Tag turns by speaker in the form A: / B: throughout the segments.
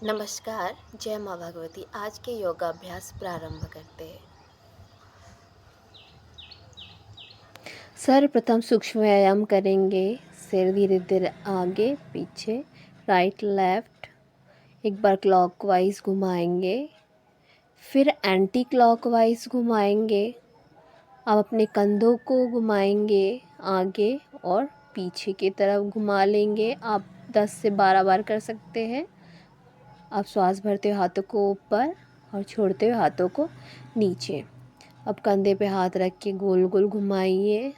A: नमस्कार, जय माँ भगवती। आज के योगाभ्यास प्रारंभ करते हैं। सर्वप्रथम सूक्ष्म व्यायाम करेंगे। सिर धीरे धीरे आगे पीछे, राइट लेफ्ट। एक बार क्लॉकवाइज घुमाएंगे, फिर एंटी क्लॉकवाइज घुमाएंगे। अब अपने कंधों को घुमाएंगे आगे और पीछे की तरफ घुमा लेंगे। आप 10 से 12 बार कर सकते हैं। अब श्वास भरते हुए हाथों को ऊपर और छोड़ते हुए हाथों को नीचे। अब कंधे पे हाथ रख के गोल गोल घुमाइए।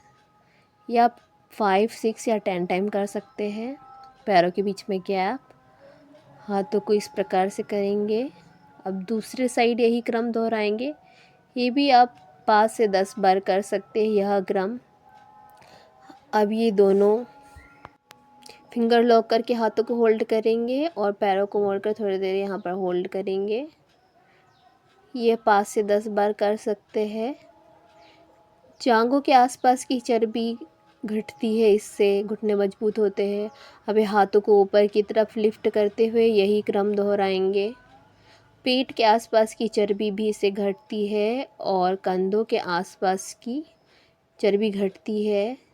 A: या आप 5, 6 या 10 टाइम कर सकते हैं। पैरों के बीच में गैप। हाथों को इस प्रकार से करेंगे। अब दूसरे साइड यही क्रम दोहराएंगे। ये भी आप 5 से 10 बार कर सकते हैं यह क्रम। अब ये दोनों फिंगर लॉक करके हाथों को होल्ड करेंगे और पैरों को मोड़कर थोड़ी देर यहाँ पर होल्ड करेंगे। ये 5 से 10 बार कर सकते हैं। जांघों के आसपास की चर्बी घटती है, इससे घुटने मजबूत होते हैं। अभी हाथों को ऊपर की तरफ लिफ्ट करते हुए यही क्रम दोहराएंगे। पेट के आसपास की चर्बी भी इससे घटती है और कंधों के आसपास की चर्बी घटती है।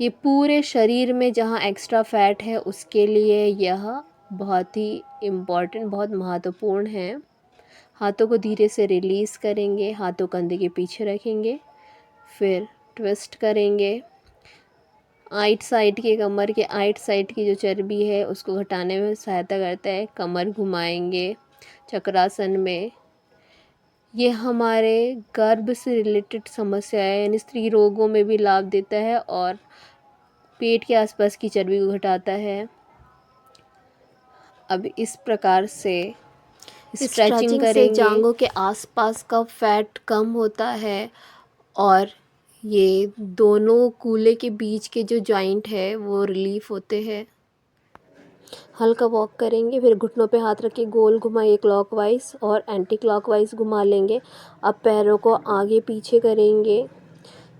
A: ये पूरे शरीर में जहाँ एक्स्ट्रा फैट है उसके लिए यह बहुत ही इम्पॉर्टेंट, बहुत महत्वपूर्ण है। हाथों को धीरे से रिलीज़ करेंगे। हाथों कंधे के पीछे रखेंगे, फिर ट्विस्ट करेंगे। आइट साइड के कमर के आइट साइड की जो चर्बी है उसको घटाने में सहायता करता है। कमर घुमाएंगे चक्रासन में। ये हमारे गर्भ से रिलेटेड समस्याएं यानी स्त्री रोगों में भी लाभ देता है और पेट के आसपास की चर्बी को घटाता है। अब इस प्रकार से स्ट्रेचिंग करेंगे। जांघों के आसपास का फैट कम होता है और ये दोनों कूल्हे के बीच के जो जॉइंट है वो रिलीफ होते हैं। हल्का वॉक करेंगे, फिर घुटनों पे हाथ रख के गोल घुमाइए क्लॉकवाइज और एंटी क्लॉकवाइज घुमा लेंगे। अब पैरों को आगे पीछे करेंगे।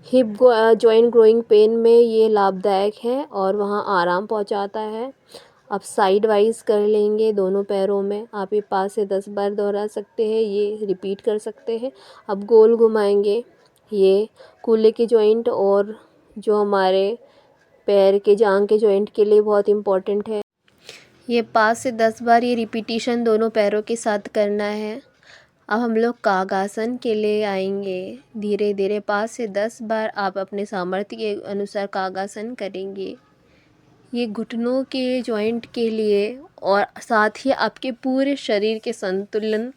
A: हिप जॉइंट ग्रोइंग पेन में ये लाभदायक है और वहाँ आराम पहुँचाता है। अब साइड वाइज कर लेंगे दोनों पैरों में। आप ये 5 से 10 बार दोहरा सकते हैं, ये रिपीट कर सकते हैं। अब गोल घुमाएंगे। ये कूल्हे के जॉइंट और जो हमारे पैर के जांघ के जॉइंट के लिए बहुत इम्पॉर्टेंट है। ये 5 से 10 बार ये रिपीटिशन दोनों पैरों के साथ करना है। अब हम लोग कागासन के लिए आएंगे। धीरे धीरे 5 से 10 बार आप अपने सामर्थ्य के अनुसार कागासन करेंगे। ये घुटनों के जॉइंट के लिए और साथ ही आपके पूरे शरीर के संतुलन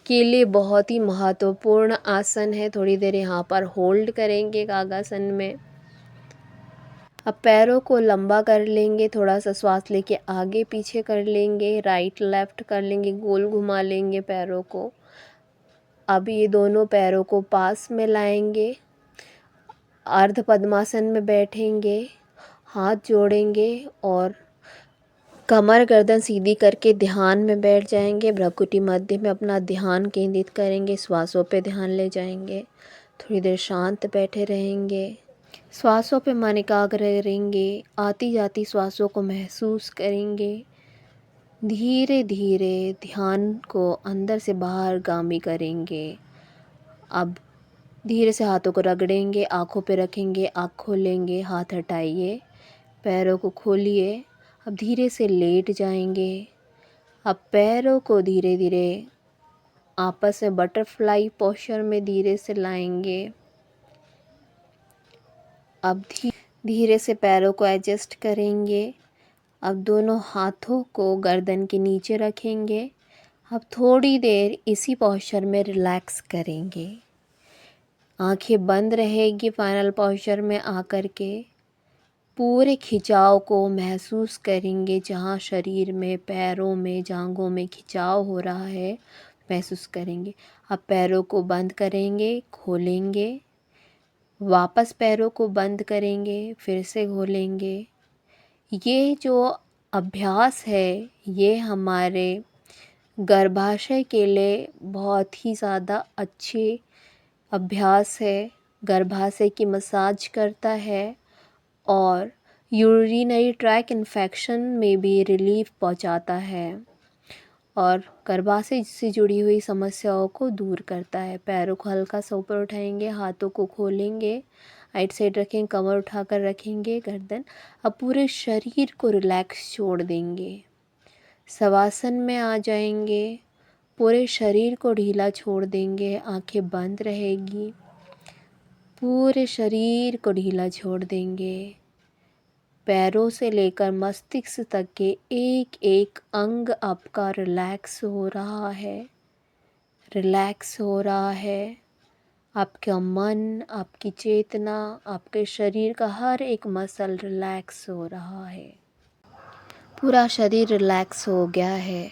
A: के लिए बहुत ही महत्वपूर्ण आसन है। थोड़ी देर यहाँ पर होल्ड करेंगे कागासन में। अब पैरों को लंबा कर लेंगे, थोड़ा सा श्वास लेके आगे पीछे कर लेंगे, राइट लेफ्ट कर लेंगे, गोल घुमा लेंगे पैरों को। अब ये दोनों पैरों को पास में लाएंगे, अर्ध पद्मासन में बैठेंगे, हाथ जोड़ेंगे और कमर गर्दन सीधी करके ध्यान में बैठ जाएंगे। भ्रुकुटि मध्य में अपना ध्यान केंद्रित करेंगे, श्वासों पे ध्यान ले जाएंगे। थोड़ी देर शांत बैठे रहेंगे, श्वासों पे मन एकाग्र करेंगे। आती जाती श्वासों को महसूस करेंगे। धीरे धीरे ध्यान को अंदर से बाहर गामी करेंगे। अब धीरे से हाथों को रगड़ेंगे, आँखों पे रखेंगे, आँख खोलेंगे, हाथ हटाइए, पैरों को खोलिए। अब धीरे से लेट जाएंगे। अब पैरों को धीरे धीरे आपस में बटरफ्लाई पोस्चर में धीरे से लाएंगे। अब धीरे से पैरों को एडजस्ट करेंगे। अब दोनों हाथों को गर्दन के नीचे रखेंगे। अब थोड़ी देर इसी पोस्चर में रिलैक्स करेंगे। आंखें बंद रहेगी। फाइनल पोस्चर में आकर के पूरे खिंचाव को महसूस करेंगे। जहाँ शरीर में, पैरों में, जांघों में खिंचाव हो रहा है महसूस करेंगे। अब पैरों को बंद करेंगे, खोलेंगे, वापस पैरों को बंद करेंगे, फिर से खोलेंगे। ये जो अभ्यास है ये हमारे गर्भाशय के लिए बहुत ही ज़्यादा अच्छे अभ्यास है। गर्भाशय की मसाज करता है और यूरिनरी ट्रैक इन्फेक्शन में भी रिलीफ पहुंचाता है और गर्भाशय से जुड़ी हुई समस्याओं को दूर करता है। पैरों को हल्का सा ऊपर उठाएंगे, हाथों को खोलेंगे, राइट साइड रखेंगे, कमर उठाकर रखेंगे, गर्दन। अब पूरे शरीर को रिलैक्स छोड़ देंगे, शवासन में आ जाएंगे, पूरे शरीर को ढीला छोड़ देंगे, आंखें बंद रहेगी, पूरे शरीर को ढीला छोड़ देंगे। पैरों से लेकर मस्तिष्क तक के एक एक अंग आपका रिलैक्स हो रहा है, रिलैक्स हो रहा है। आपका मन, आपकी चेतना, आपके शरीर का हर एक मसल रिलैक्स हो रहा है। पूरा शरीर रिलैक्स हो गया है।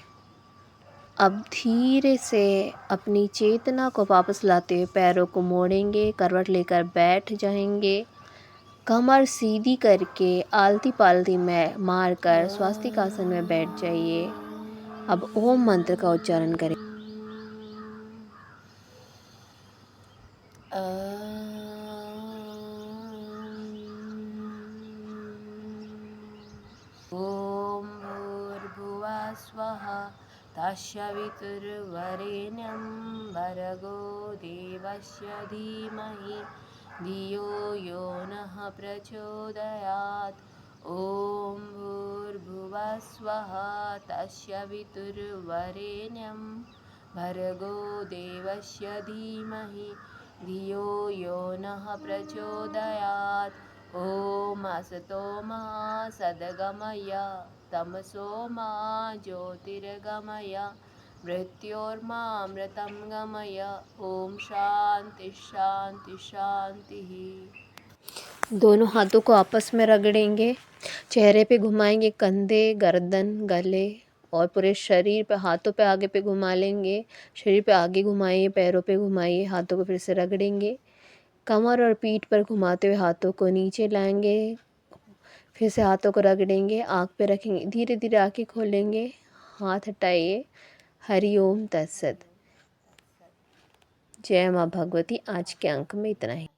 A: अब धीरे से अपनी चेतना को वापस लाते हुए पैरों को मोड़ेंगे, करवट लेकर बैठ जाएंगे, कमर सीधी करके आलती पालती में मारकर स्वास्तिक आसन में बैठ जाइए। अब ओम मंत्र का उच्चारण करें। ओम भूर्भुवः स्वः तस्वितुर्वरेण्यं भर्गो देवस्य धीमहि धियो यो नः प्रचोदयात्। ओम भूर्भुवः स्वः तस्वितुर्वरेण्यं भर्गो देवस्य धीमहि धियो यो नः प्रचोदयात्। ओम असतो मा सद्गमय तमसो मा ज्योतिर्गमय मृत्योर्मामृतं गमय। ओम शांति शांति शांति। दोनों हाथों को आपस में रगड़ेंगे, चेहरे पे घुमाएंगे, कंधे, गर्दन, गले और पूरे शरीर पे, हाथों पे आगे पे घुमा लेंगे, शरीर पे आगे घुमाइए, पैरों पे घुमाइए, हाथों को फिर से रगड़ेंगे, कमर और पीठ पर घुमाते हुए हाथों को नीचे लाएंगे, फिर से हाथों को रगड़ेंगे, आँख पे रखेंगे, धीरे धीरे आँखें खोलेंगे, हाथ हटाइए। हरि ओम तत्सत। जय माँ भगवती। आज के अंक में इतना ही।